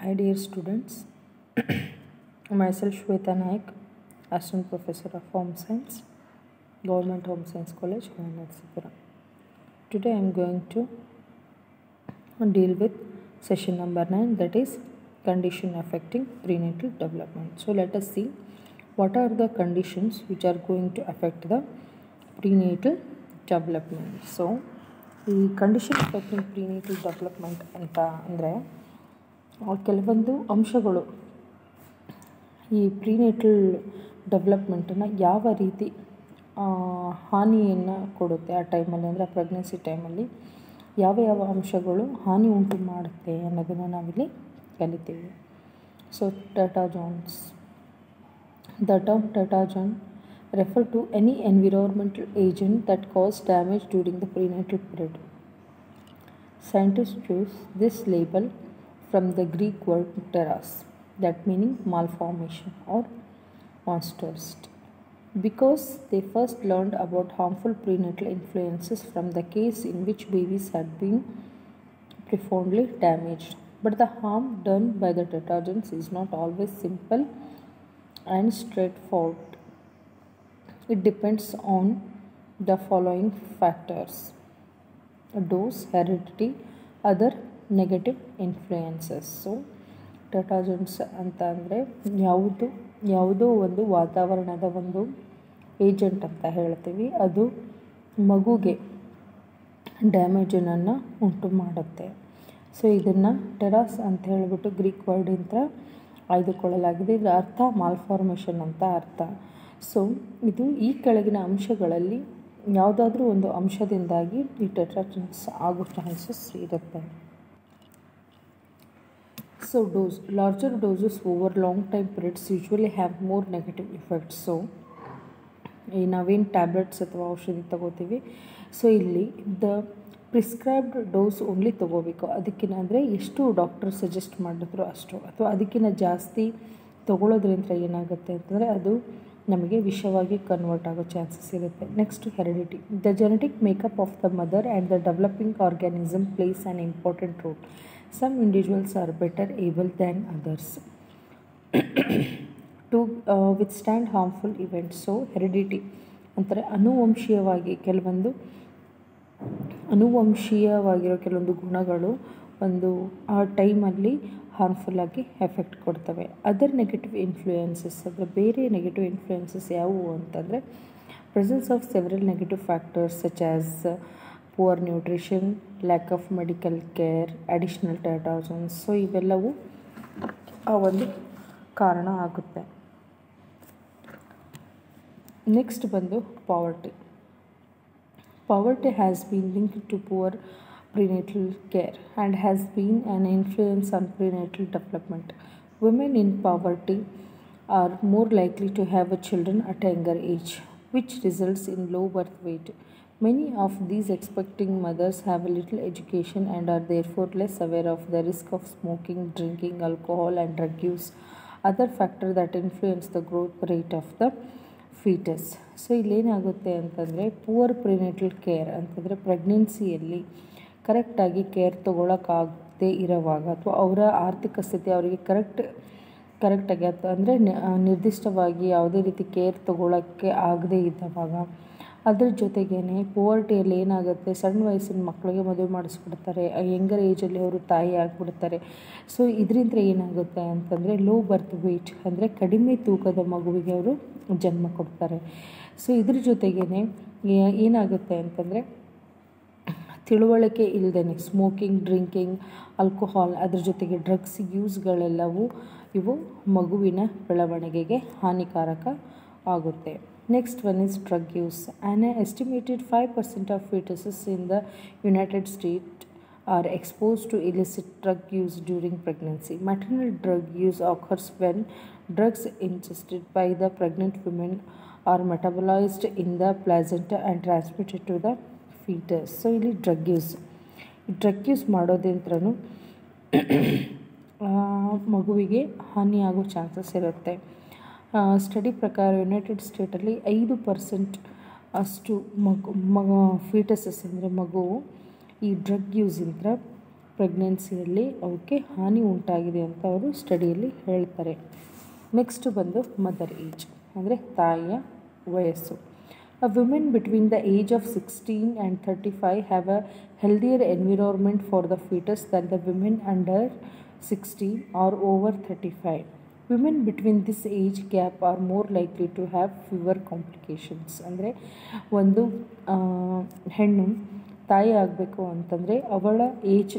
Hi dear students, myself Shweta Naik, Assistant Professor of Home Science, Government Home Science College, Narsipura. Today I am going to deal with session number 9, that is condition affecting prenatal development. So let us see what are the conditions which are going to affect the prenatal development. So ಈ condition affecting ಪ್ರಿನೇಟಲ್ development ಅಂತ ಅಂದರೆ ಕೆಲವೊಂದು ಅಂಶಗಳು ಈ ಪ್ರಿನೇಟಲ್ ಡೆವಲಪ್ಮೆಂಟನ್ನು ಯಾವ ರೀತಿ ಹಾನಿಯನ್ನು ಕೊಡುತ್ತೆ ಆ ಟೈಮಲ್ಲಿ, ಅಂದರೆ ಪ್ರೆಗ್ನೆನ್ಸಿ ಟೈಮಲ್ಲಿ ಯಾವ ಯಾವ ಅಂಶಗಳು ಹಾನಿ ಉಂಟು ಮಾಡುತ್ತೆ ಅನ್ನೋದನ್ನು ನಾವಿಲ್ಲಿ ಕಲಿತೀವಿ. So teratogens, the term teratogen refer to any environmental agent that cause damage during the prenatal period. Scientists choose this label from the Greek word teras, that meaning malformation or monsters, because they first learned about harmful prenatal influences from the case in which babies had been profoundly damaged. But the harm done by the tetagens is not always simple and straightforward. It depends on the following factors: dose, heredity, other negative influences. So ಟೆಟಾಜನ್ಸ್ ಅಂತ ಅಂದರೆ ಯಾವುದೋ ಒಂದು ವಾತಾವರಣದ ಒಂದು agent ಅಂತ ಹೇಳ್ತೀವಿ, ಅದು ಮಗುಗೆ ಡ್ಯಾಮೇಜನ್ನು ಉಂಟು ಮಾಡುತ್ತೆ. ಸೊ ಇದನ್ನು ಟೆರಾಸ್ ಅಂತ ಹೇಳಿಬಿಟ್ಟು ಗ್ರೀಕ್ ವರ್ಡಿಂದ ಆಯ್ದುಕೊಳ್ಳಲಾಗಿದೆ. ಇದರ ಅರ್ಥ ಮಾಲ್ಫಾರ್ಮೇಷನ್ ಅಂತ ಅರ್ಥ. ಸೊ ಇದು ಈ ಕೆಳಗಿನ ಅಂಶಗಳಲ್ಲಿ ಯಾವುದಾದ್ರೂ ಒಂದು ಅಂಶದಿಂದಾಗಿ ಈ ಟೆಟ್ರಾಜನ್ಸ್ ಆಗೋ ಚಾನ್ಸಸ್ ಇರುತ್ತೆ. So dose, larger doses over long time periods usually have more negative effects. So ಈ ನಾವೇನು ಟ್ಯಾಬ್ಲೆಟ್ಸ್ ಅಥವಾ ಔಷಧಿ ತಗೋತೀವಿ, ಸೊ ಇಲ್ಲಿ ದ ಪ್ರಿಸ್ಕ್ರೈಬ್ಡ್ ಡೋಸ್ ಓನ್ಲಿ ತೊಗೋಬೇಕು. ಅದಕ್ಕಿಂತ ಅಂದರೆ ಎಷ್ಟು ಡಾಕ್ಟರ್ ಸಜೆಸ್ಟ್ ಮಾಡಿದ್ರು ಅಷ್ಟು, ಅಥವಾ ಅದಕ್ಕಿಂತ ಜಾಸ್ತಿ ತೊಗೊಳೋದ್ರಿಂದ ಏನಾಗುತ್ತೆ ಅಂತಂದರೆ ಅದು ನಮಗೆ ವಿಷವಾಗಿ ಕನ್ವರ್ಟ್ ಆಗೋ ಚಾನ್ಸಸ್ ಇರುತ್ತೆ. Next heredity, the genetic makeup of the mother and the developing organism plays an important role. Some individuals are better able than others to withstand harmful events. So heredity ಅಂತಾರೆ ಅನುವಂಶೀಯವಾಗಿರೋ ಕೆಲವೊಂದು ಗುಣಗಳು ಒಂದು ಆ ಟೈಮಲ್ಲಿ ಹಾರ್ಮ್ಫುಲ್ಲಾಗಿ ಎಫೆಕ್ಟ್ ಕೊಡ್ತವೆ. ಅದರ್ ನೆಗೆಟಿವ್ ಇನ್ಫ್ಲೂಯೆನ್ಸಸ್, ಅಂದರೆ ಬೇರೆ ನೆಗೆಟಿವ್ ಇನ್ಫ್ಲೂಯೆನ್ಸಸ್ ಯಾವುವು ಅಂತಂದರೆ presence of several negative factors such as poor nutrition, lack of medical care, additional ಟೆಟಾಜನ್ಸ್. So ಇವೆಲ್ಲವೂ ಆ ಒಂದು ಕಾರಣ ಆಗುತ್ತೆ. ನೆಕ್ಸ್ಟ್ ಬಂದು poverty. Poverty has been linked to poor prenatal care and has been an influence on prenatal development. Women in poverty are more likely to have children at a younger age, which results in low birth weight. Many of these expecting mothers have little education and are therefore less aware of the risk of smoking, drinking, alcohol and drug use, other factors that influence the growth rate of the foetus. So ಇಲ್ಲೇನಾಗುತ್ತೆ ಅಂತಂದರೆ poor ಪ್ರಿನೇಟಲ್ care ಅಂತಂದರೆ ಪ್ರೆಗ್ನೆನ್ಸಿಯಲ್ಲಿ ಕರೆಕ್ಟಾಗಿ care ತೊಗೊಳಕ್ಕಾಗದೇ ಇರೋವಾಗ, ಅಥವಾ ಅವರ ಆರ್ಥಿಕ ಸ್ಥಿತಿ ಅವರಿಗೆ ಕರೆಕ್ಟಾಗಿ ಅಂದರೆ ನಿರ್ದಿಷ್ಟವಾಗಿ ಯಾವುದೇ ರೀತಿ ಕೇರ್ ತೊಗೊಳಕ್ಕೆ ಆಗದೇ ಇದ್ದವಾಗ, ಅದ್ರ ಜೊತೆಗೇ ಪುವರ್ಟಿಯಲ್ಲಿ ಏನಾಗುತ್ತೆ, ಸಣ್ಣ ವಯಸ್ಸಿನ ಮಕ್ಕಳಿಗೆ ಮದುವೆ ಮಾಡಿಸ್ಬಿಡ್ತಾರೆ, ಯಂಗರ್ ಏಜಲ್ಲಿ ಅವರು ತಾಯಿ ಆಗಿಬಿಡ್ತಾರೆ. ಸೊ ಇದರಿಂದ ಏನಾಗುತ್ತೆ ಅಂತಂದರೆ ಲೋ ಬರ್ತ್ ವೆಯ್ಟ್, ಅಂದರೆ ಕಡಿಮೆ ತೂಕದ ಮಗುವಿಗೆ ಅವರು ಜನ್ಮ ಕೊಡ್ತಾರೆ. ಸೊ ಇದ್ರ ಜೊತೆಗೇ ಏನಾಗುತ್ತೆ ಅಂತಂದರೆ ತಿಳುವಳಿಕೆ ಇಲ್ಲದೇ ಸ್ಮೋಕಿಂಗ್, ಡ್ರಿಂಕಿಂಗ್, ಆಲ್ಕೋಹಾಲ್, ಅದ್ರ ಜೊತೆಗೆ ಡ್ರಗ್ಸ್ ಯೂಸ್ಗಳೆಲ್ಲವೂ ಇವು ಮಗುವಿನ ಬೆಳವಣಿಗೆಗೆ ಹಾನಿಕಾರಕ ಆಗುತ್ತೆ. Next one is drug use. An estimated 5% of fetuses in the United States are exposed to illicit drug use during pregnancy. Maternal drug use occurs when drugs ingested by the pregnant women are metabolized in the placenta and transmitted to the fetus. So ಇಲ್ಲಿ drug use ಮಾಡೋದ್ರಿಂದನೂ ಮಗುವಿಗೆ ಹಾನಿಯಾಗೋ chances ಇರುತ್ತೆ. Study ಪ್ರಕಾರ United ಸ್ಟೇಟಲ್ಲಿ 5% ಅಷ್ಟು ಫೀಟಸಸ್ ಅಂದರೆ ಮಗುವು ಈ drug ಯೂಸಿಂದ ಪ್ರೆಗ್ನೆನ್ಸಿಯಲ್ಲಿ ಅವಕ್ಕೆ ಹಾನಿ ಉಂಟಾಗಿದೆ ಅಂತ ಅವರು ಸ್ಟಡಿಯಲ್ಲಿ ಹೇಳ್ತಾರೆ. ನೆಕ್ಸ್ಟ್ ಬಂದು ಮದರ್ ಏಜ್ ಅಂದರೆ ತಾಯಿಯ ವಯಸ್ಸು. A women between the age of 16 and 35 have a healthier environment for the fetus than the women under 16 or over 35. Women between this age gap are more likely to have fewer complications. ಅಂದರೆ ಒಂದು ಹೆಣ್ಣು ತಾಯಿ ಆಗಬೇಕು ಅಂತಂದರೆ ಅವಳ age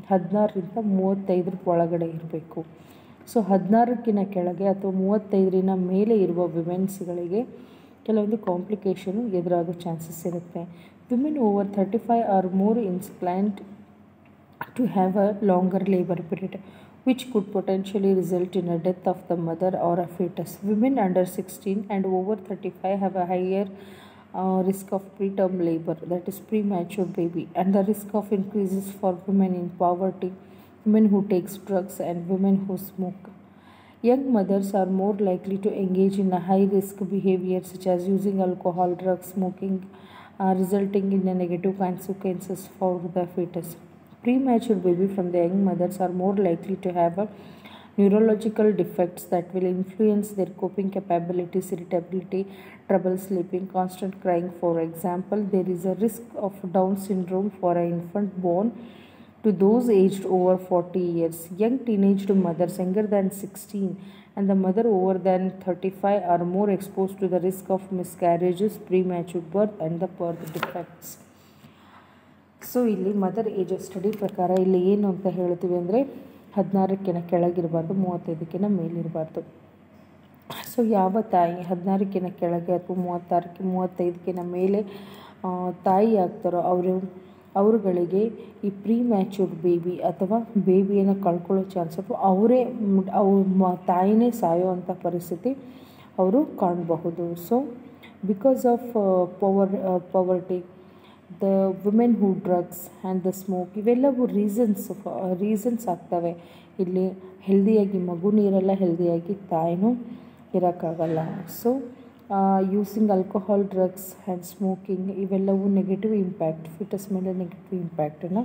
16ರಿಂದ 35 ಒಳಗಡೆ ಇರಬೇಕು. So 16ಕ್ಕಿಂತ ಕೆಳಗೆ ಅಥವಾ 35ರಿಂದ ಮೇಲೆ ಇರುವ ವಿಮೆನ್ಸ್ಗಳಿಗೆ ಕೆಲವೊಂದು ಕಾಂಪ್ಲಿಕೇಶನು ಎದುರಾಗೋ ಚಾನ್ಸಸ್ ಇರುತ್ತೆ. Women over 35 are more inclined to have a longer labour period which could potentially result in a death of the mother or a fetus. Women under 16 and over 35 have a higher risk of preterm labor, that is premature baby, and the risk of increases for women in poverty, women who take drugs, and women who smoke. Young mothers are more likely to engage in a high-risk behavior such as using alcohol, drugs, smoking, resulting in a negative consequences for the fetus. Premature baby from the young mothers are more likely to have a neurological defects that will influence their coping capabilities, irritability, trouble sleeping, constant crying. For example, there is a risk of Down syndrome for an infant born to those aged over 40 years. Young teenaged mothers younger than 16 and the mother over than 35 are more exposed to the risk of miscarriages, premature birth, and the birth defects. So ಇಲ್ಲಿ mother age study ಪ್ರಕಾರ ಇಲ್ಲಿ ಏನು ಅಂತ ಹೇಳ್ತೀವಿ ಅಂದರೆ 16ಕ್ಕಿಂತ ಕೆಳಗಿರಬಾರ್ದು, 35ಕ್ಕಿಂತ ಮೇಲಿರಬಾರ್ದು. So ಯಾವ ತಾಯಿ 16ಕ್ಕಿಂತ ಕೆಳಗೆ ಅಥವಾ 35ಕ್ಕಿಂತ ಮೇಲೆ ತಾಯಿ ಆಗ್ತಾರೋ ಅವರುಗಳಿಗೆ ಈ ಪ್ರೀಮ್ಯಾಚೂರ್ ಬೇಬಿ ಅಥವಾ ಬೇಬಿಯನ್ನು ಕಳ್ಕೊಳ್ಳೋ ಚಾನ್ಸ್ ಅಥವಾ ಅವರೇ ತಾಯಿನೇ ಸಾಯೋ ಅಂಥ ಪರಿಸ್ಥಿತಿ ಅವರು ಕಾಣಬಹುದು. So because of poverty, the women who drugs and the smoke, ಇವೆಲ್ಲವೂ ರೀಸನ್ಸ್ ಆಗ್ತವೆ. ಇಲ್ಲಿ ಹೆಲ್ದಿಯಾಗಿ ಮಗುನೂ ಇರಲ್ಲ, ಹೆಲ್ದಿಯಾಗಿ ತಾಯಿನೂ ಇರೋಕ್ಕಾಗಲ್ಲ. So using alcohol, drugs and smoking ಇವೆಲ್ಲವೂ ನೆಗೆಟಿವ್ ಇಂಪ್ಯಾಕ್ಟ್ ಫಿಟಸ್ ಮೇಲೆ ನೆಗೆಟಿವ್ ಇಂಪ್ಯಾಕ್ಟನ್ನು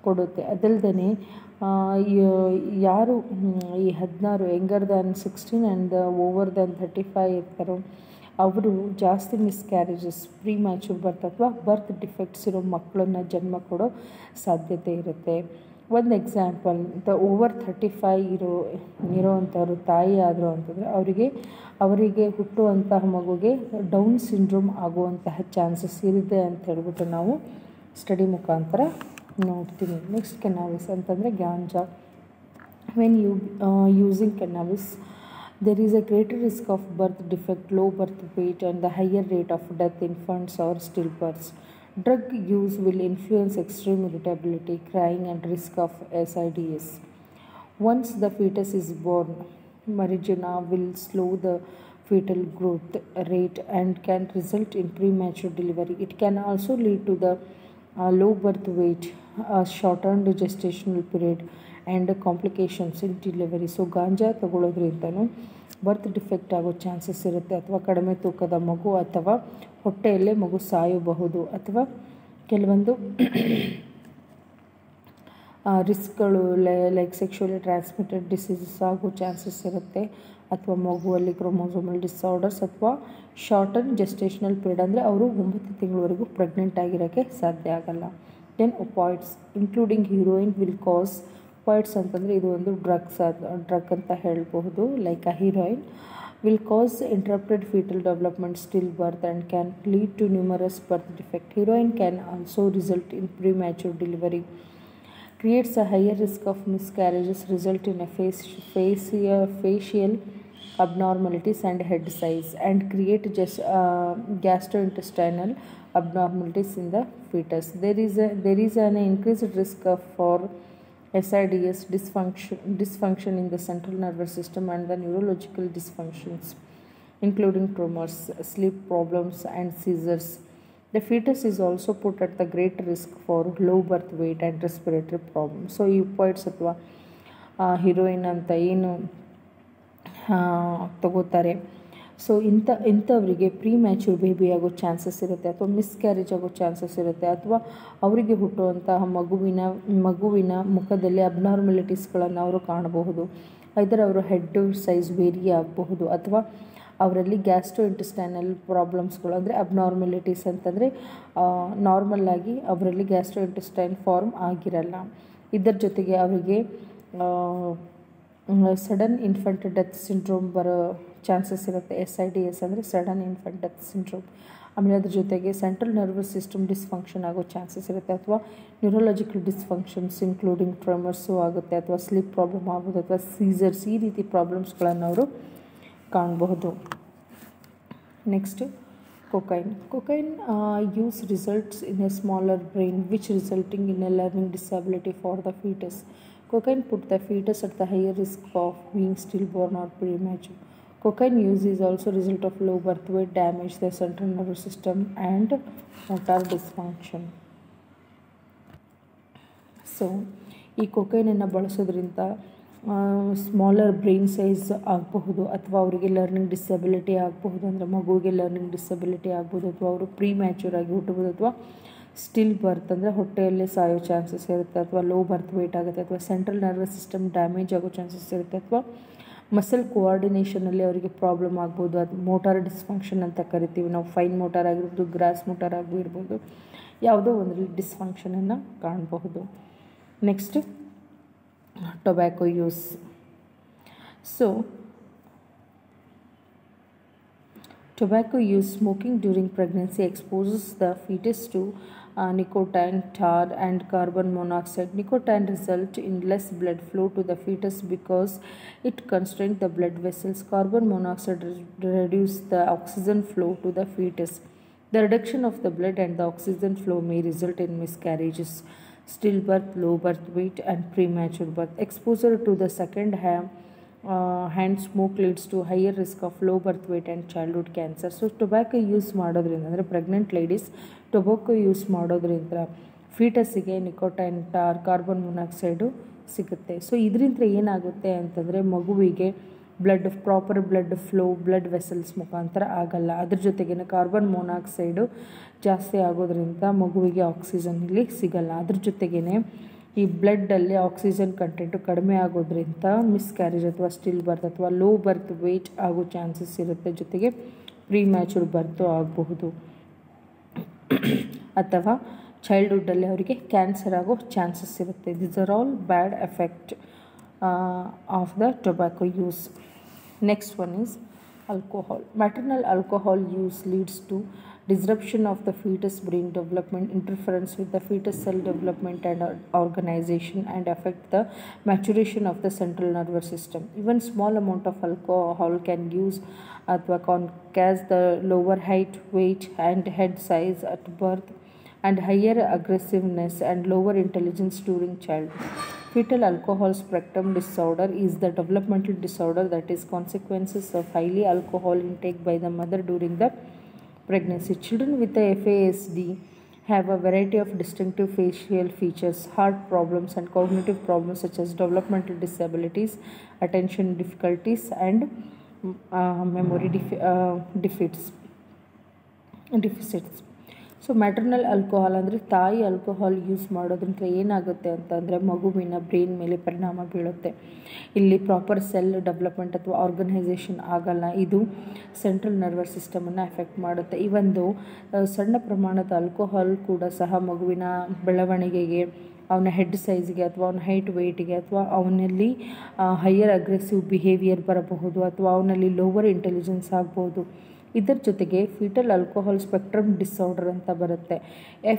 ಕೊಡುತ್ತೆ. ಅದಲ್ಲದೆ ಯಾರು ಈ 16 younger than 16 and over than 35 ಇರ್ತಾರೋ ಅವರು ಜಾಸ್ತಿ ಮಿಸ್ಕ್ಯಾರೇಜಸ್, ಪ್ರೀಮ್ಯಾಚೂರ್ ಬರ್ತ್ ಅಥವಾ ಬರ್ತ್ ಡಿಫೆಕ್ಟ್ಸ್ ಇರೋ ಮಕ್ಕಳನ್ನ ಜನ್ಮ ಕೊಡೋ ಸಾಧ್ಯತೆ ಇರುತ್ತೆ. ಒಂದು ಎಕ್ಸಾಂಪಲ್, ಓವರ್ 35 ಇರೋವಂಥವ್ರು ತಾಯಿ ಆದರು ಅಂತಂದರೆ ಅವರಿಗೆ ಹುಟ್ಟುವಂತಹ ಮಗುಗೆ ಡೌನ್ ಸಿಂಡ್ರೋಮ್ ಆಗುವಂತಹ ಚಾನ್ಸಸ್ ಇರುತ್ತೆ ಅಂತ ಹೇಳ್ಬಿಟ್ಟು ನಾವು ಸ್ಟಡಿ ಮುಖಾಂತರ ನೋಡ್ತೀವಿ. ನೆಕ್ಸ್ಟ್ ಕೆನಾವಿಸ್ ಅಂತಂದರೆ ಗಾಂಜಾ. When using cannabis there is a greater risk of birth defect, low birth weight, and the higher rate of death in infants or stillbirths. Drug use will influence extreme irritability, crying, and risk of SIDS. Once the fetus is born, marijuana will slow the fetal growth rate and can result in premature delivery. It can also lead to the low birth weight, shortened gestational period, and complications in delivery. So ಗಾಂಜಾ ತಗೊಳ್ಳೋದ್ರಿಂದನೂ birth defect ಆಗೋ chances ಇರುತ್ತೆ, ಅಥವಾ ಕಡಿಮೆ ತೂಕದ ಮಗು ಅಥವಾ ಹೊಟ್ಟೆಯಲ್ಲೇ ಮಗು ಸಾಯಬಹುದು, ಅಥವಾ ಕೆಲವೊಂದು ರಿಸ್ಕ್ಗಳು ಲೈಕ್ ಸೆಕ್ಷುವಲಿ ಟ್ರಾನ್ಸ್ಮಿಟೆಡ್ ಡಿಸೀಸಸ್ ಆಗೋ ಚಾನ್ಸಸ್ ಇರುತ್ತೆ, ಅಥವಾ ಮಗುವಲ್ಲಿ ಕ್ರೋಮೋಸೋಮಲ್ ಡಿಸಾರ್ಡರ್ಸ್ ಅಥವಾ ಶಾರ್ಟನ್ ಜೆಸ್ಟೇಷನಲ್ ಪೀರಿಯಡ್ ಅಂದರೆ ಅವರು 9 ತಿಂಗಳವರೆಗೂ ಪ್ರೆಗ್ನೆಂಟ್ ಆಗಿರೋಕ್ಕೆ ಸಾಧ್ಯ ಆಗಲ್ಲ. Then opioids including heroin will cause, opioids ಅಂತಂದರೆ ಇದು ಒಂದು ಡ್ರಗ್ ಅಂತ ಹೇಳ್ಬಹುದು, like a heroin will cause interrupted fetal development, stillbirth, and can lead to numerous birth defects. Heroin can also result in premature delivery, creates a higher risk of miscarriages, result in a facial abnormalities and head size, and create gastrointestinal abnormalities in the fetus. There is an increased risk for SIDS, dysfunction in the central nervous system, and the neurological dysfunctions, including tremors, sleep problems, and seizures. The fetus is also put at the great risk for low birth weight and respiratory problems. So, opioids ಅಥವಾ heroine ಅಂತ ಏನು ತಗೋತಾರೆ, so ಇಂಥವರಿಗೆ pre mature baby ಆಗೋ chances ಇರುತ್ತೆ, ಅಥವಾ miscarriage ಆಗೋ chances ಇರುತ್ತೆ, ಅಥವಾ ಅವರಿಗೆ ಹುಟ್ಟುವಂತಹ ಮಗುವಿನ ಮುಖದಲ್ಲಿ ಅಬ್ನಾರ್ಮಲಿಟೀಸ್ಗಳನ್ನು ಅವರು ಕಾಣಬಹುದು. ಐದರ್ ಅವರ ಹೆಡ್ ಸೈಜ್ ವೇರಿ ಆಗಬಹುದು, ಅಥವಾ ಅವರಲ್ಲಿ ಗ್ಯಾಸ್ಟ್ರೋ ಇಂಟೆಸ್ಟೈನಲ್ ಪ್ರಾಬ್ಲಮ್ಸ್ಗಳು ಅಂದರೆ ಅಬ್ನಾರ್ಮಲಿಟೀಸ್ ಅಂತಂದರೆ ನಾರ್ಮಲ್ಲಾಗಿ ಅವರಲ್ಲಿ ಗ್ಯಾಸ್ಟ್ರೋ ಇಂಟೆಸ್ಟೈನ್ ಫಾರ್ಮ್ ಆಗಿರಲ್ಲ. ಇದರ ಜೊತೆಗೆ ಅವರಿಗೆ ಸಡನ್ ಇನ್ಫೆಂಟ್ ಡೆತ್ ಸಿಂಡ್ರೋಮ್ ಬರೋ ಚಾನ್ಸಸ್ ಇರುತ್ತೆ. SIDS ಅಂದರೆ ಸಡನ್ ಇನ್ಫೆಂಟ್ ಡೆತ್ ಸಿಂಡ್ರೋಮ್. ಆಮೇಲೆ ಅದ್ರ ಜೊತೆಗೆ ಸೆಂಟ್ರಲ್ ನರ್ವಸ್ ಸಿಸ್ಟಮ್ ಡಿಸ್ಫಂಕ್ಷನ್ ಆಗೋ ಚಾನ್ಸಸ್ ಇರುತ್ತೆ, ಅಥವಾ ನ್ಯೂರೋಲಾಜಿಕಲ್ ಡಿಸ್ಫಂಕ್ಷನ್ಸ್ ಇನ್ಕ್ಲೂಡಿಂಗ್ ಟ್ರೆಮರ್ಸು ಆಗುತ್ತೆ, ಅಥವಾ ಸ್ಲೀಪ್ ಪ್ರಾಬ್ಲಮ್ ಆಗ್ಬೋದು, ಅಥವಾ ಸೀಸರ್ಸ್, ಈ ರೀತಿ ಪ್ರಾಬ್ಲಮ್ಸ್ಗಳನ್ನು ಅವರು ಕಾಣಬಹುದು. Next cocaine use results in a smaller brain which resulting in a learning disability for the fetus. Cocaine put the fetus at the higher risk of being stillborn or premature. Cocaine use is also result of low birth weight, damage the central nervous system and motor dysfunction. So ಈ ಕೊಕೈನನ್ನು ಬಳಸೋದ್ರಿಂದ smaller brain size ಆಗಬಹುದು, ಅಥವಾ ಅವರಿಗೆ learning disability ಆಗಬಹುದು, ಅಂದರೆ ಮಗುವಿಗೆ learning disability ಆಗ್ಬೋದು, ಅಥವಾ ಅವರು ಪ್ರೀ ಮ್ಯಾಚೂರ್ ಆಗಿ ಹುಟ್ಟಬಹುದು, ಅಥವಾ ಸ್ಟಿಲ್ ಬರ್ತ್ ಅಂದರೆ ಹೊಟ್ಟೆಯಲ್ಲೇ ಸಾಯೋ ಚಾನ್ಸಸ್ ಇರುತ್ತೆ, ಅಥವಾ ಲೋ ಬರ್ತ್ ವೇಟ್ ಆಗುತ್ತೆ, ಅಥವಾ ಸೆಂಟ್ರಲ್ ನರ್ವಸ್ ಸಿಸ್ಟಮ್ ಡ್ಯಾಮೇಜ್ ಆಗೋ ಚಾನ್ಸಸ್ ಇರುತ್ತೆ, ಅಥವಾ ಮಸಲ್ ಕೋಆರ್ಡಿನೇಷನಲ್ಲಿ ಅವರಿಗೆ ಪ್ರಾಬ್ಲಮ್ ಆಗ್ಬೋದು. ಅದು ಮೋಟಾರ್ ಡಿಸ್ಫಂಕ್ಷನ್ ಅಂತ ಕರಿತೀವಿ ನಾವು. ಫೈನ್ ಮೋಟಾರ್ ಆಗಿರ್ಬೋದು, ಗ್ರಾಸ್ ಮೋಟಾರ್ ಆಗಿರ್ಬೋದು, ಯಾವುದೋ ಒಂದರಲ್ಲಿ ಡಿಸ್ಫಂಕ್ಷನನ್ನು ಕಾಣಬಹುದು. Next tobacco use. So tobacco use, smoking during pregnancy exposes the fetus to nicotine, tar and carbon monoxide. Nicotine results in less blood flow to the fetus because it constrains the blood vessels. Carbon monoxide reduces the oxygen flow to the fetus. The reduction of the blood and the oxygen flow may result in miscarriages, stillbirth, low birth weight and premature birth. Exposure to the second hand smoke leads to higher risk of low birth weight and childhood cancer. So tobacco use ಮಾಡೋದ್ರಿಂದ ಅಂದರೆ pregnant ladies tobacco use ಮಾಡೋದ್ರಿಂದ ಫೀಟಸ್ಸಿಗೆ ನಿಕೋಟೈನ್, ಟಾರ್, carbon monoxide ಸಿಗುತ್ತೆ. So ಇದರಿಂದ ಏನಾಗುತ್ತೆ ಅಂತಂದರೆ ಮಗುವಿಗೆ proper blood flow blood vessels ಮುಖಾಂತರ ಆಗಲ್ಲ. ಅದ್ರ ಜೊತೆಗೇ ಕಾರ್ಬನ್ ಮೊನಾಕ್ಸೈಡು ಜಾಸ್ತಿ ಆಗೋದ್ರಿಂದ ಮಗುವಿಗೆ ಆಕ್ಸಿಜನ್ ಇಲ್ಲಿ ಸಿಗಲ್ಲ. ಅದ್ರ ಜೊತೆಗೇ ಈ ಬ್ಲಡ್ಡಲ್ಲಿ ಆಕ್ಸಿಜನ್ ಕಂಟೆಂಟು ಕಡಿಮೆ ಆಗೋದ್ರಿಂದ ಮಿಸ್ಕ್ಯಾರೇಜ್ ಅಥವಾ ಸ್ಟಿಲ್ ಬರ್ತ್ ಅಥವಾ ಲೋ ಬರ್ತ್ ವೇಟ್ ಆಗೋ ಚಾನ್ಸಸ್ ಇರುತ್ತೆ. ಜೊತೆಗೆ ಪ್ರೀ ಮ್ಯಾಚೂರ್ ಬರ್ತು ಆಗಬಹುದು, ಅಥವಾ ಚೈಲ್ಡ್ಹುಡ್ಡಲ್ಲಿ ಅವರಿಗೆ ಕ್ಯಾನ್ಸರ್ ಆಗೋ ಚಾನ್ಸಸ್ ಇರುತ್ತೆ. This are all bad effect of the tobacco use. Next one is alcohol. Maternal alcohol use leads to disruption of the fetus brain development, interference with the fetus cell development and organization, and affect the maturation of the central nervous system. Even small amount of alcohol can cause the lower height, weight and head size at birth, and higher aggressiveness and lower intelligence during childhood. Fetal alcohol spectrum disorder is the developmental disorder that is consequences of highly alcohol intake by the mother during the pregnancy. Children with the FASD have a variety of distinctive facial features, heart problems and cognitive problems such as developmental disabilities, attention difficulties and memory deficits. So maternal alcohol ಅಂದರೆ ತಾಯಿ alcohol use ಮಾಡೋದ್ರಿಂದ ಏನಾಗುತ್ತೆ ಅಂತಂದರೆ ಮಗುವಿನ brain ಮೇಲೆ ಪರಿಣಾಮ ಬೀಳುತ್ತೆ. ಇಲ್ಲಿ ಪ್ರಾಪರ್ ಸೆಲ್ ಡೆವಲಪ್ಮೆಂಟ್ ಅಥವಾ ಆರ್ಗನೈಸೇಷನ್ ಆಗಲ್ಲ. ಇದು ಸೆಂಟ್ರಲ್ ನರ್ವಸ್ ಸಿಸ್ಟಮನ್ನು ಎಫೆಕ್ಟ್ ಮಾಡುತ್ತೆ. ಈ ಒಂದು ಸಣ್ಣ ಪ್ರಮಾಣದ ಆಲ್ಕೋಹಾಲ್ ಕೂಡ ಸಹ ಮಗುವಿನ ಬೆಳವಣಿಗೆಗೆ, ಅವನ ಹೆಡ್ ಸೈಜ್ಗೆ ಅಥವಾ ಅವನ ಹೈಟ್ ವೆಯ್ಟಿಗೆ, ಅಥವಾ ಅವನಲ್ಲಿ ಹೈಯರ್ ಅಗ್ರೆಸಿವ್ ಬಿಹೇವಿಯರ್ ಬರಬಹುದು, ಅಥವಾ ಅವನಲ್ಲಿ ಲೋವರ್ ಇಂಟೆಲಿಜೆನ್ಸ್ ಆಗ್ಬೋದು. ಇದರ ಜೊತೆಗೆ ಫೀಟಲ್ ಆಲ್ಕೋಹಾಲ್ ಸ್ಪೆಕ್ಟ್ರಮ್ ಡಿಸಾರ್ಡರ್ ಅಂತ ಬರುತ್ತೆ,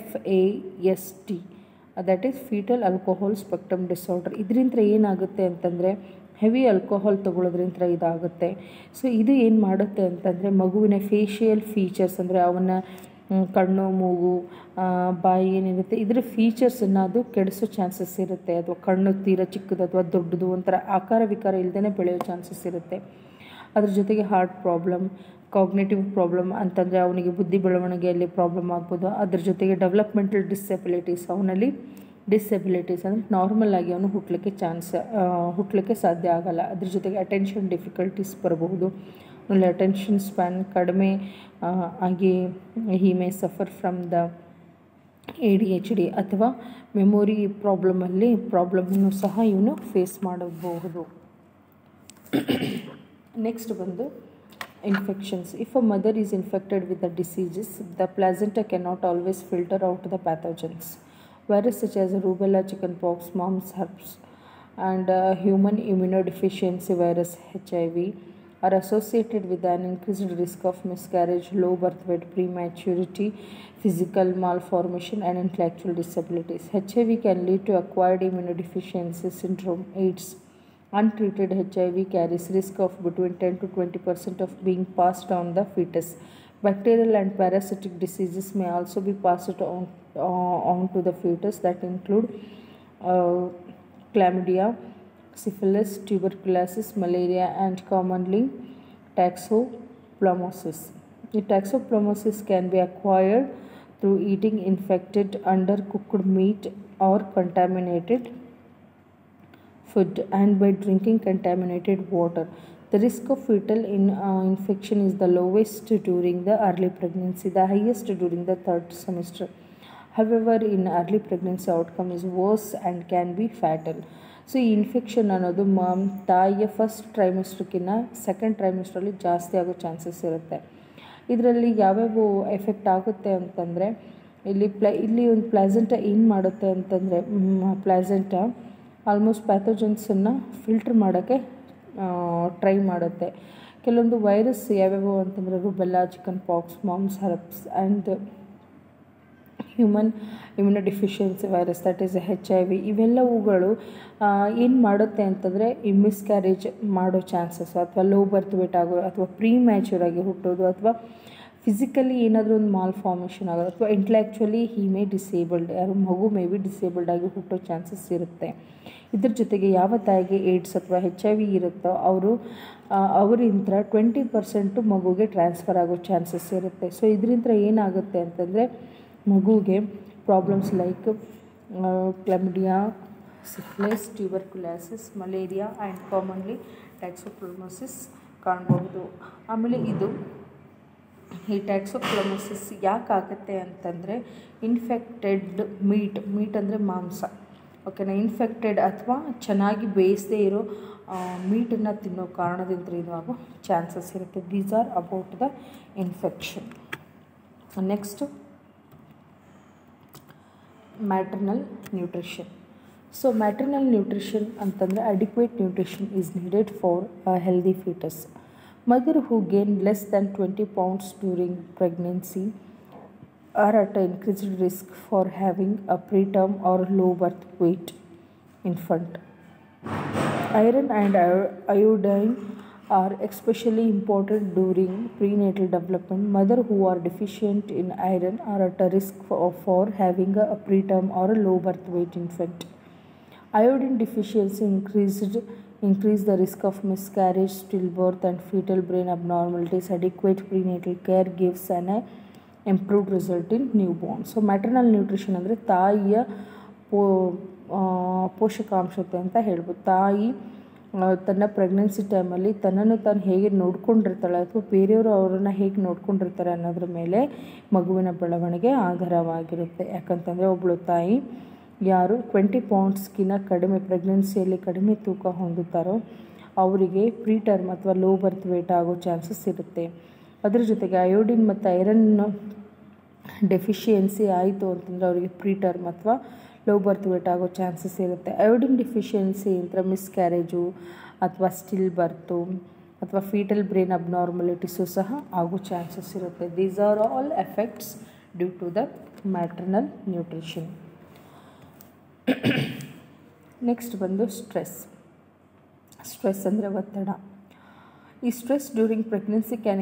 FASD, that is foetal alcohol spectrum disorder. ಇದರಿಂದ ಏನಾಗುತ್ತೆ ಅಂತಂದರೆ ಹೆವಿ ಆಲ್ಕೋಹಾಲ್ ತೊಗೊಳೋದ್ರಿಂದ ಇದಾಗುತ್ತೆ. ಸೊ ಇದು ಏನು ಮಾಡುತ್ತೆ ಅಂತಂದರೆ ಮಗುವಿನ ಫೇಶಿಯಲ್ ಫೀಚರ್ಸ್ ಅಂದರೆ ಅವನ ಕಣ್ಣು, ಮೂಗು, ಬಾಯಿ ಏನಿರುತ್ತೆ ಇದರ ಫೀಚರ್ಸನ್ನು ಅದು ಕೆಡಿಸೋ ಚಾನ್ಸಸ್ ಇರುತ್ತೆ. ಅಥವಾ ಕಣ್ಣು ತೀರ ಚಿಕ್ಕದು ಅಥವಾ ದೊಡ್ಡದು, ಒಂಥರ ಆಕಾರ ವಿಕಾರ ಇಲ್ಲದೇ ಬೆಳೆಯೋ ಚಾನ್ಸಸ್ ಇರುತ್ತೆ. ಅದ್ರ ಜೊತೆಗೆ ಹಾರ್ಟ್ ಪ್ರಾಬ್ಲಮ್, ಕಾಗ್ನೇಟಿವ್ ಪ್ರಾಬ್ಲಮ್ ಅಂತಂದರೆ ಅವನಿಗೆ ಬುದ್ಧಿ ಬೆಳವಣಿಗೆಯಲ್ಲಿ ಪ್ರಾಬ್ಲಮ್ ಆಗ್ಬೋದು. ಅದ್ರ ಜೊತೆಗೆ ಡೆವಲಪ್ಮೆಂಟಲ್ ಡಿಸೆಬಿಲಿಟೀಸ್, ಅವನಲ್ಲಿ ಡಿಸೆಬಿಲಿಟೀಸ್ ಅಂದರೆ ನಾರ್ಮಲ್ ಆಗಿ ಅವನು ಹುಟ್ಟಲಿಕ್ಕೆ ಸಾಧ್ಯ ಆಗಲ್ಲ. ಅದ್ರ ಜೊತೆಗೆ ಅಟೆನ್ಷನ್ ಡಿಫಿಕಲ್ಟೀಸ್ ಬರಬಹುದು, attention span ಕಡಿಮೆ ಆಗಿ he may suffer from the ADHD ಅಥವಾ ಮೆಮೊರಿ ಪ್ರಾಬ್ಲಮನ್ನು ಸಹ ಇವನು ಫೇಸ್ ಮಾಡಬಹುದು. ನೆಕ್ಸ್ಟ್ ಬಂದು infections. If a mother is infected with the diseases, the placenta cannot always filter out the pathogens. Viruses such as rubella, chickenpox, mumps, herpes, and human immunodeficiency virus (HIV) are associated with an increased risk of miscarriage, low birth weight, prematurity, physical malformation, and intellectual disabilities. HIV can lead to acquired immunodeficiency syndrome (AIDS). Untreated HIV carries risk of between 10 to 20% of being passed on the fetus. Bacterial and parasitic diseases may also be passed on to the fetus that include chlamydia, syphilis, tuberculosis, malaria, and commonly toxoplasmosis. The toxoplasmosis can be acquired through eating infected, undercooked meat or contaminated food and by drinking contaminated water. The risk of fetal infection is the lowest during the early pregnancy, the highest during the third trimester. However, in early pregnancy, outcome is worse and can be fatal. So ಈ infection ಅನ್ನೋದು ತಾಯಿಯ first ಟ್ರೈಮಿಸ್ಟ್ರಕ್ಕಿಂತ second ಟ್ರೈಮಿಸ್ಟ್ರಲ್ಲಿ ಜಾಸ್ತಿ ಆಗೋ chances ಇರುತ್ತೆ. ಇದರಲ್ಲಿ ಯಾವ್ಯಾವ effect ಆಗುತ್ತೆ ಅಂತಂದರೆ ಇಲ್ಲಿ ಒಂದು ಪ್ಲಾಸೆಂಟಾ ಏನು ಮಾಡುತ್ತೆ ಅಂತಂದರೆ ಪ್ಲಾಸೆಂಟಾ ಆಲ್ಮೋಸ್ಟ್ ಪ್ಯಾಥೋಜನ್ಸನ್ನು ಫಿಲ್ಟ್ರ್ ಮಾಡೋಕ್ಕೆ ಟ್ರೈ ಮಾಡುತ್ತೆ. ಕೆಲವೊಂದು ವೈರಸ್ ಯಾವ್ಯಾವು ಅಂತಂದರೆ rubella, chicken pox, mumps, herpes and human immunodeficiency virus that is HIV ಇವೆಲ್ಲವುಗಳು ಏನು ಮಾಡುತ್ತೆ ಅಂತಂದರೆ ಈ ಮಿಸ್ಕ್ಯಾರೇಜ್ ಮಾಡೋ ಚಾನ್ಸಸ್ ಅಥವಾ ಲೋ ಬರ್ತ್ ವೇಟ್ ಆಗೋ ಅಥವಾ ಪ್ರೀಮ್ಯಾಚೂರ್ ಆಗಿ ಹುಟ್ಟೋದು ಅಥವಾ ಫಿಸಿಕಲಿ ಏನಾದರೂ ಒಂದು ಮಾಲ್ ಫಾರ್ಮೇಷನ್ ಆಗೋದು ಅಥವಾ ಇಂಟೆಲೆಕ್ಚುಲಿ ಮೇ ಡಿಸೇಬಲ್ಡ್ ಮಗು ಮೇ ಬಿ ಡಿಸೇಬಲ್ಡ್ ಆಗಿ ಹುಟ್ಟೋ ಚಾನ್ಸಸ್ ಇರುತ್ತೆ. ಇದ್ರ ಜೊತೆಗೆ ಯಾವ ತಾಯಿಗೆ ಏಡ್ಸ್ ಅಥವಾ HIV ಇರುತ್ತೋ ಅವರಿಂದ 20% ಮಗುಗೆ ಟ್ರಾನ್ಸ್ಫರ್ ಆಗೋ ಚಾನ್ಸಸ್ ಇರುತ್ತೆ. ಸೊ ಇದರಿಂದ ಏನಾಗುತ್ತೆ ಅಂತಂದರೆ ಮಗುಗೆ problems like chlamydia, syphilis, tuberculosis, malaria and commonly toxoplasmosis ಕಾಣಬಹುದು. ಆಮೇಲೆ ಈ ಟಾಕ್ಸೋಪ್ಲಾಸ್ಮೋಸಿಸ್ ಯಾಕೆ ಆಗುತ್ತೆ ಅಂತಂದರೆ ಇನ್ಫೆಕ್ಟೆಡ್ ಮೀಟ್ ಅಂದರೆ ಮಾಂಸ, ಓಕೆನಾ, ಇನ್ಫೆಕ್ಟೆಡ್ ಅಥವಾ ಚೆನ್ನಾಗಿ ಬೇಯಿಸದೇ ಇರೋ ಮೀಟನ್ನು ತಿನ್ನೋ ಕಾರಣದಿಂದ ಇದು ಆಗೋ ಚಾನ್ಸಸ್ ಇರುತ್ತೆ. These are about the infection. Next maternal nutrition. So maternal nutrition ಅಂತಂದರೆ adequate nutrition is needed for a healthy foetus. Mother who gain less than 20 pounds during pregnancy are at an increased risk for having a preterm or low birth weight infant. Iron and iodine are especially important during prenatal development. Mothers who are deficient in iron are at a risk for having a preterm or a low birth weight infant. Iodine deficiency increase the risk of miscarriage, stillbirth, and fetal brain abnormalities. Adequate prenatal care gives an improved result in newborn. So maternal nutrition ಅಂದರೆ ತಾಯಿಯ ಪೋಷಕಾಂಶತೆ ಅಂತ ಹೇಳ್ಬೋದು. ತಾಯಿ ತನ್ನ pregnancy ಟೈಮಲ್ಲಿ ತನ್ನನ್ನು ತಾನು ಹೇಗೆ ನೋಡ್ಕೊಂಡಿರ್ತಾಳೆ ಅಥವಾ ಬೇರೆಯವರು ಅವರನ್ನು ಹೇಗೆ ನೋಡ್ಕೊಂಡಿರ್ತಾರೆ ಅನ್ನೋದ್ರ ಮೇಲೆ ಮಗುವಿನ ಬೆಳವಣಿಗೆ ಆಧಾರವಾಗಿರುತ್ತೆ. ಯಾಕಂತಂದರೆ ಒಬ್ಬಳು ತಾಯಿ ಯಾರು 20 ಪೌಂಡ್ಸ್ಗಿಂತ ಕಡಿಮೆ ಪ್ರೆಗ್ನೆನ್ಸಿಯಲ್ಲಿ ಕಡಿಮೆ ತೂಕ ಹೊಂದುತ್ತಾರೋ ಅವರಿಗೆ ಪ್ರೀಟರ್ಮ್ ಅಥವಾ ಲೋ ಬರ್ತ್ ವೇಟ್ ಆಗೋ ಚಾನ್ಸಸ್ ಇರುತ್ತೆ. ಅದ್ರ ಜೊತೆಗೆ ಅಯೋಡಿನ್ ಮತ್ತು ಐರನ್ ಡೆಫಿಷಿಯನ್ಸಿ ಆಯಿತು ಅಂತಂದರೆ ಅವರಿಗೆ ಪ್ರೀಟರ್ಮ್ ಅಥವಾ ಲೋ ಬರ್ತ್ ವೇಟ್ ಆಗೋ ಚಾನ್ಸಸ್ ಇರುತ್ತೆ. ಅಯೋಡಿನ್ ಡೆಫಿಷಿಯನ್ಸಿ ಅಂತ ಮಿಸ್ಕ್ಯಾರೇಜು ಅಥವಾ ಸ್ಟಿಲ್ ಬರ್ತು ಅಥವಾ ಫೀಟಲ್ ಬ್ರೈನ್ ಅಬ್ನಾರ್ಮಲಿಟೀಸು ಸಹ ಆಗೋ ಚಾನ್ಸಸ್ ಇರುತ್ತೆ. These are all effects due to the maternal nutrition. Next ಬಂದು ಸ್ಟ್ರೆಸ್ ಅಂದರೆ ಒತ್ತಡ. ಈ stress during pregnancy can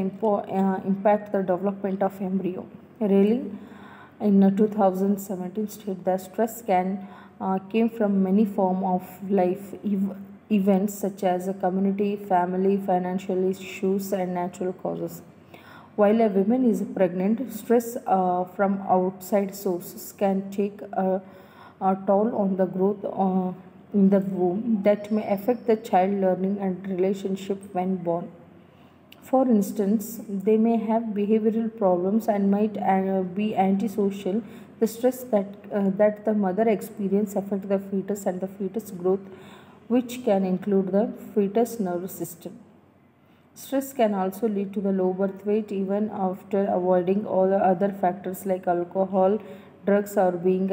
impact the development of embryo. Really in 2017 state that stress came from many forms of life events such as community, family, financial issues, and natural causes. While a woman is pregnant, stress from outside sources can take a toll on the growth in the womb that may affect the child learning and relationship when born. For instance, they may have behavioral problems and might be antisocial. The stress that the mother experience affect the fetus and the fetus growth, which can include the fetus nervous system. Stress can also lead to the low birth weight even after avoiding all the other factors like alcohol, drugs, or being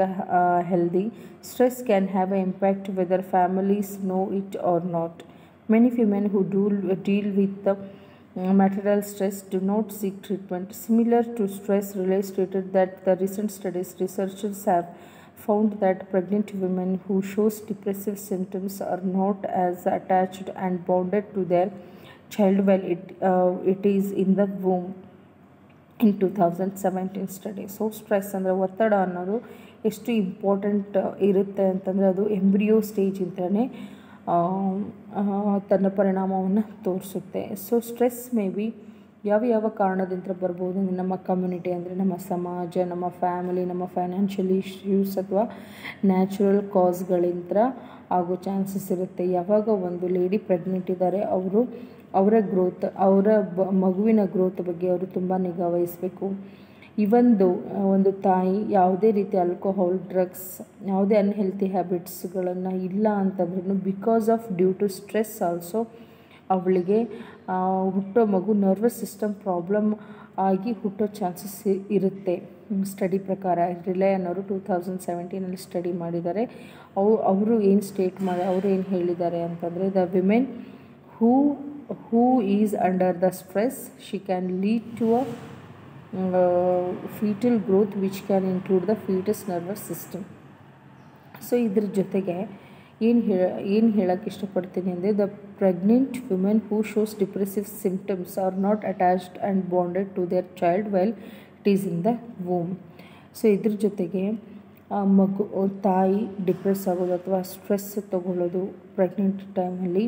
healthy. Stress can have an impact whether families know it or not. Many women who do deal with the material stress do not seek treatment. Similar to stress, Relay stated that the recent studies researchers have found that pregnant women who shows depressive symptoms are not as attached and bonded to their child while it is in the womb in 2017 study. So stress ಅಂದರೆ ಒತ್ತಡ ಅನ್ನೋದು ಎಷ್ಟು important ಇರುತ್ತೆ ಅಂತಂದರೆ ಅದು embryo stage ಇಂದಲೇ ತನ್ನ ಪರಿಣಾಮವನ್ನು ತೋರಿಸುತ್ತೆ. ಸೊ ಸ್ಟ್ರೆಸ್ ಮೇ ಬಿ ಯಾವ ಕಾರಣದಿಂದ ಬರ್ಬೋದು ಅಂದರೆ ನಮ್ಮ ಕಮ್ಯುನಿಟಿ ಅಂದರೆ ನಮ್ಮ ಸಮಾಜ, ನಮ್ಮ ಫ್ಯಾಮಿಲಿ, ನಮ್ಮ ಫೈನಾನ್ಷಿಯಲ್ ಇಶ್ಯೂಸ್ ಅಥವಾ ನ್ಯಾಚುರಲ್ ಕಾಸ್ಗಳಿಂದ ಆಗೋ ಚಾನ್ಸಸ್ ಇರುತ್ತೆ. ಯಾವಾಗ ಒಂದು ಲೇಡಿ ಪ್ರೆಗ್ನೆಂಟ್ ಇದ್ದಾರೆ ಅವರ ಗ್ರೋತ್, ಮಗುವಿನ ಗ್ರೋತ್ ಬಗ್ಗೆ ಅವರು ತುಂಬ ನಿಗಾ ವಹಿಸಬೇಕು. ಒಂದು ತಾಯಿ ಯಾವುದೇ ರೀತಿ ಆಲ್ಕೋಹಾಲ್, ಡ್ರಗ್ಸ್, ಯಾವುದೇ ಅನ್ಹೆಲ್ತಿ ಹ್ಯಾಬಿಟ್ಸ್ಗಳನ್ನು ಇಲ್ಲ ಅಂತಂದ್ರೂ ಡ್ಯೂ ಟು ಸ್ಟ್ರೆಸ್ ಆಲ್ಸೋ ಅವಳಿಗೆ ಹುಟ್ಟೋ ಮಗು ನರ್ವಸ್ ಸಿಸ್ಟಮ್ ಪ್ರಾಬ್ಲಮ್ ಆಗಿ ಹುಟ್ಟೋ ಚಾನ್ಸಸ್ ಇರುತ್ತೆ. ಸ್ಟಡಿ ಪ್ರಕಾರ ರಿಲೇ ಅನ್ನೋರು 2017 ಸ್ಟಡಿ ಮಾಡಿದ್ದಾರೆ. ಅವರು ಏನು ಹೇಳಿದ್ದಾರೆ ಅಂತಂದರೆ the women who is under the stress, she can lead to a fetal growth which can include the fetus nervous system. So ಇದ್ರ ಜೊತೆಗೆ ಏನು ಹೇಳೋಕ್ಕೆ ಇಷ್ಟಪಡ್ತೀನಿ ಅಂದರೆ the pregnant women who shows depressive symptoms are not attached and bonded to their child well it is in the womb. So ಇದ್ರ ಜೊತೆಗೆ ತಾಯಿ depress ಆಗೋದು ಅಥವಾ ಸ್ಟ್ರೆಸ್ ತಗೊಳ್ಳೋದು ಪ್ರೆಗ್ನೆಂಟ್ ಟೈಮಲ್ಲಿ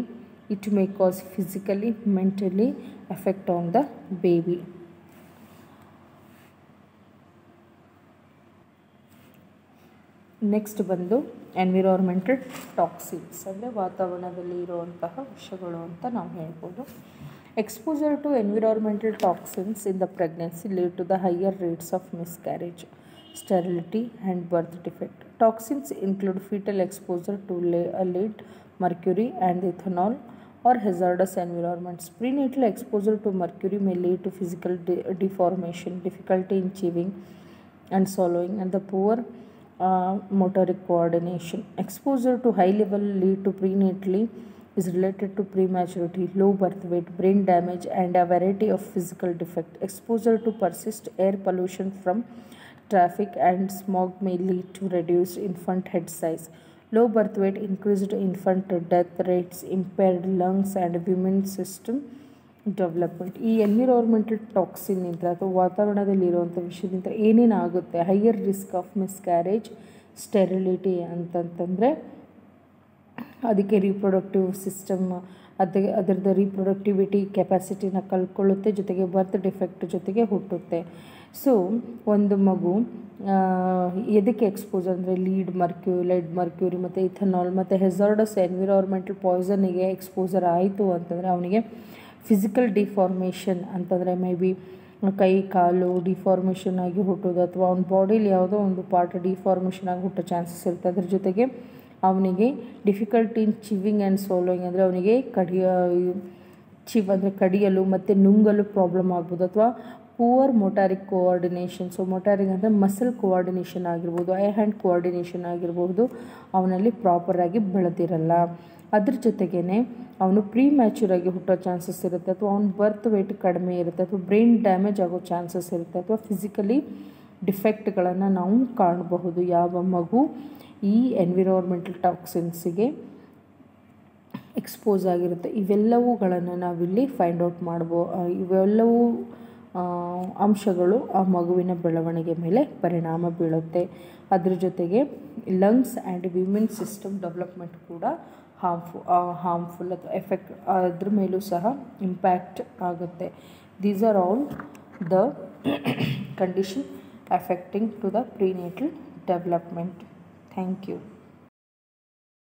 it may cause physically, mentally effect on the baby. Next ಬಂದು environmental toxins ಅಂದರೆ ವಾತಾವರಣದಲ್ಲಿ ಇರುವಂತಹ ವಿಷಯಗಳು ಅಂತ ನಾವು ಹೇಳ್ಬೋದು. Exposure to environmental toxins in the pregnancy lead to the higher rates of miscarriage, sterility and birth defect. Toxins include fetal exposure to lead, mercury and ethanol or hazardous environments. Prenatal exposure to mercury may lead to physical deformation, difficulty in chewing and swallowing, and the poor motoric coordination. Exposure to high level lead to prenatally is related to prematurity, low birth weight, brain damage, and a variety of physical defect. Exposure to persist air pollution from traffic and smog may lead to reduced infant head size, low birth weight, increased infant death rates, impaired lungs, and immune system development. ಈ environmental ಟಾಕ್ಸಿನ್ನಿಂದ ಅಥವಾ ವಾತಾವರಣದಲ್ಲಿರುವಂಥ ವಿಷಯದಿಂದ ಏನೇನಾಗುತ್ತೆ, higher risk of miscarriage, sterility ಅಂತಂತಂದರೆ ಅದಕ್ಕೆ reproductive system ಅದರದ್ದು ರೀಪ್ರೊಡಕ್ಟಿವಿಟಿ ಕೆಪಾಸಿಟಿನ ಕಳ್ಕೊಳ್ಳುತ್ತೆ, ಜೊತೆಗೆ ಬರ್ತ್ ಡಿಫೆಕ್ಟ್ ಜೊತೆಗೆ ಹುಟ್ಟುತ್ತೆ. ಸೊ ಒಂದು ಮಗು ಎದಕ್ಕೆ ಎಕ್ಸ್ಪೋಜರ್ ಅಂದರೆ ಲೆಡ್ ಮರ್ಕ್ಯೂರಿ ಮತ್ತು ಇಥನಾಲ್ ಮತ್ತು ಹೆಜಾರ್ಡಸ್ ಎನ್ವಿರಾನ್ಮೆಂಟಲ್ ಪಾಯ್ಸನ್ನಿಗೆ ಎಕ್ಸ್ಪೋಜರ್ ಆಯಿತು ಅಂತಂದರೆ ಅವನಿಗೆ ಫಿಸಿಕಲ್ ಡಿಫಾರ್ಮೇಷನ್ ಅಂತಂದರೆ ಮೇ ಬಿ ಕೈ ಕಾಲು ಡಿಫಾರ್ಮೇಷನ್ ಆಗಿ ಹುಟ್ಟೋದು ಅಥವಾ ಅವ್ನ ಬಾಡೀಲಿ ಯಾವುದೋ ಒಂದು ಪಾರ್ಟ್ ಡಿಫಾರ್ಮೇಷನ್ ಆಗಿ ಹುಟ್ಟೋ ಚಾನ್ಸಸ್ ಇರುತ್ತೆ. ಅದ್ರ ಜೊತೆಗೆ ಅವನಿಗೆ ಡಿಫಿಕಲ್ಟಿ ಇನ್ ಚಿವಿಂಗ್ ಆ್ಯಂಡ್ ಸೋಲೋಯಿಂಗ್ ಅಂದರೆ ಅವನಿಗೆ ಕಡಿಯಲು ಮತ್ತು ನುಂಗಲು ಪ್ರಾಬ್ಲಮ್ ಆಗ್ಬೋದು, ಅಥವಾ ಪೂವರ್ ಮೊಟಾರಿಕ್ ಕೋಆರ್ಡಿನೇಷನ್. ಸೊ ಮೊಟಾರಿಕ್ ಅಂದರೆ ಮಸಲ್ ಕೋಆರ್ಡಿನೇಷನ್ ಆಗಿರ್ಬೋದು, ಐ ಹ್ಯಾಂಡ್ ಕೋಆರ್ಡಿನೇಷನ್ ಆಗಿರ್ಬೋದು, ಅವನಲ್ಲಿ ಪ್ರಾಪರಾಗಿ ಬೆಳೆದಿರಲ್ಲ. ಅದ್ರ ಜೊತೆಗೇ ಅವನು ಮ್ಯಾಚುರಾಗಿ ಹುಟ್ಟೋ ಚಾನ್ಸಸ್ ಇರುತ್ತೆ, ಅಥವಾ ಅವ್ನ ಬರ್ತ್ ವೇಟ್ ಕಡಿಮೆ ಇರುತ್ತೆ, ಅಥವಾ ಬ್ರೈನ್ ಡ್ಯಾಮೇಜ್ ಆಗೋ ಚಾನ್ಸಸ್ ಇರುತ್ತೆ, ಅಥವಾ ಫಿಸಿಕಲಿ ಡಿಫೆಕ್ಟ್ಗಳನ್ನು ನಾವು ಕಾಣಬಹುದು ಯಾವ ಮಗು ಈ ಎನ್ವಿರಾನ್ಮೆಂಟಲ್ ಟಾಕ್ಸಿನ್ಸಿಗೆ ಎಕ್ಸ್ಪೋಸ್ ಆಗಿರುತ್ತೆ. ಇವೆಲ್ಲವುಗಳನ್ನು ನಾವಿಲ್ಲಿ ಫೈಂಡ್ ಔಟ್ ಇವೆಲ್ಲವೂ ಅಂಶಗಳು ಆ ಮಗುವಿನ ಬೆಳವಣಿಗೆ ಮೇಲೆ ಪರಿಣಾಮ ಬೀಳುತ್ತೆ. ಅದ್ರ ಜೊತೆಗೆ lungs and immune system development ಕೂಡ ಹಾರ್ಮ್ಫುಲ್ ಅಥವಾ ಎಫೆಕ್ಟ್ ಅದ್ರ ಮೇಲೂ ಸಹ ಇಂಪ್ಯಾಕ್ಟ್ ಆಗುತ್ತೆ. These are all the condition affecting to the prenatal development. Thank you.